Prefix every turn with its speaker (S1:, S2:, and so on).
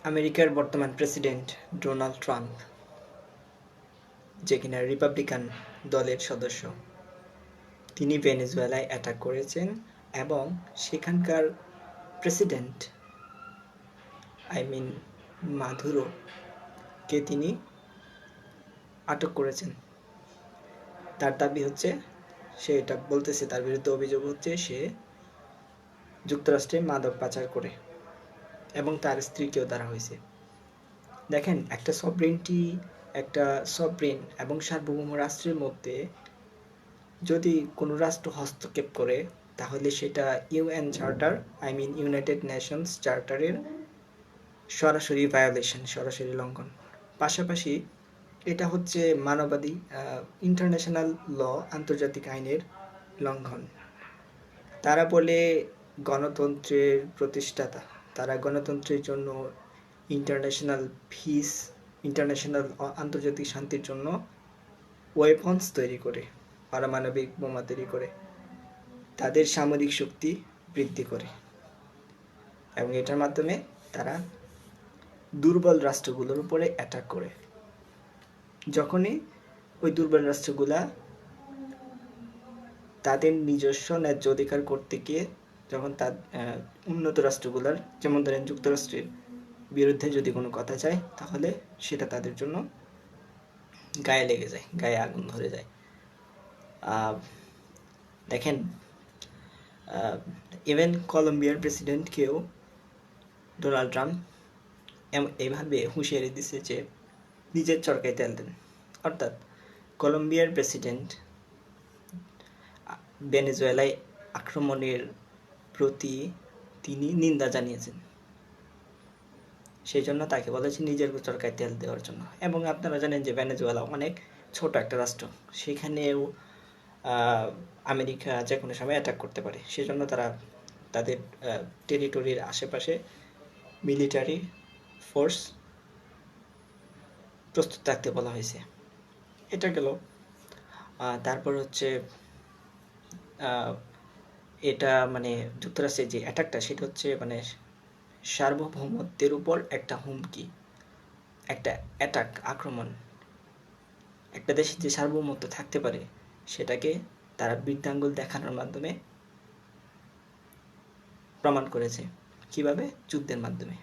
S1: আমেরিকার বর্তমান president Donald Trump, যে কিনা রিপাবলিকান দলের সদস্য, তিনি ভেনেজুয়েলায় অ্যাটাক করেছেন এবং সেখানকার প্রেসিডেন্ট মাদুরোকে তিনি আটক করেছেন। তার দাবি হচ্ছে, সে এটা বলতেছে, তার বিরুদ্ধে অভিযোগ হচ্ছে সে যুক্তরাষ্ট্রে মাদক পাচার করে এবং তার স্ত্রীকেও ধরা হয়েছে। দেখেন, একটা সভরেন এবং সার্বভৌম রাষ্ট্রের মধ্যে যদি কোনো রাষ্ট্র হস্তক্ষেপ করে, তাহলে সেটা ইউএন চার্টার, ইউনাইটেড নেশনস চার্টারের সরাসরি ভায়োলেশন, সরাসরি লঙ্ঘন। পাশাপাশি এটা হচ্ছে মানবাধি ইন্টারন্যাশনাল ল, আন্তর্জাতিক আইনের লঙ্ঘন। তারা বলে গণতন্ত্রের প্রতিষ্ঠাতা, তারা গণতন্ত্রের জন্য ইন্টারন্যাশনাল পিস, ইন্টারন্যাশনাল আন্তর্জাতিক শান্তির জন্য ওয়েপন্স তৈরি করে, পারমাণবিক বোমা তৈরি করে, তাদের সামরিক শক্তি বৃদ্ধি করে এবং এটার মাধ্যমে তারা দুর্বল রাষ্ট্রগুলোর উপরে অ্যাটাক করে। যখনই ওই দুর্বল রাষ্ট্রগুলা তাদের নিজস্ব ন্যায্য অধিকার করতে গিয়ে যখন তার উন্নত রাষ্ট্রগুলার, যেমন ধরেন যুক্তরাষ্ট্রের বিরুদ্ধে যদি কোনো কথা চায়, তাহলে সেটা তাদের জন্য গায়ে লেগে যায়, গায়ে আগুন ধরে যায়। দেখেন, ইভেন কলম্বিয়ার প্রেসিডেন্টকেও ডোনাল্ড ট্রাম্প এভাবে হুঁশিয়ারি দিচ্ছে যে নিজের চরকায় তেল দেন। অর্থাৎ কলম্বিয়ার প্রেসিডেন্ট ভেনেজুয়েলায় আক্রমণের প্রতি তিনি নিন্দা জানিয়েছেন, সেই জন্য তাকে বলেছে নিজের চরকায় তেল দেওয়ার জন্য। এবং আপনারা জানেন যে ভেনেজুয়েলা অনেক ছোট একটা রাষ্ট্র, সেখানেও আমেরিকা যে কোনো সময় অ্যাটাক করতে পারে। সেজন্য তারা তাদের টেরিটরির আশেপাশে মিলিটারি ফোর্স প্রস্তুত থাকতে বলা হয়েছে। এটা গেল। তারপর হচ্ছে এটা মানে যুক্তরাষ্ট্রের যে অ্যাটাকটা, সেটা হচ্ছে মানে সার্বভৌমত্বের উপর একটা হুমকি, একটা অ্যাটাক, আক্রমণ। একটা দেশে যে সার্বভৌমত্ব থাকতে পারে, সেটাকে তারা বৃদ্ধাঙ্গুল দেখানোর মাধ্যমে প্রমাণ করেছে। কিভাবে? যুদ্ধের মাধ্যমে।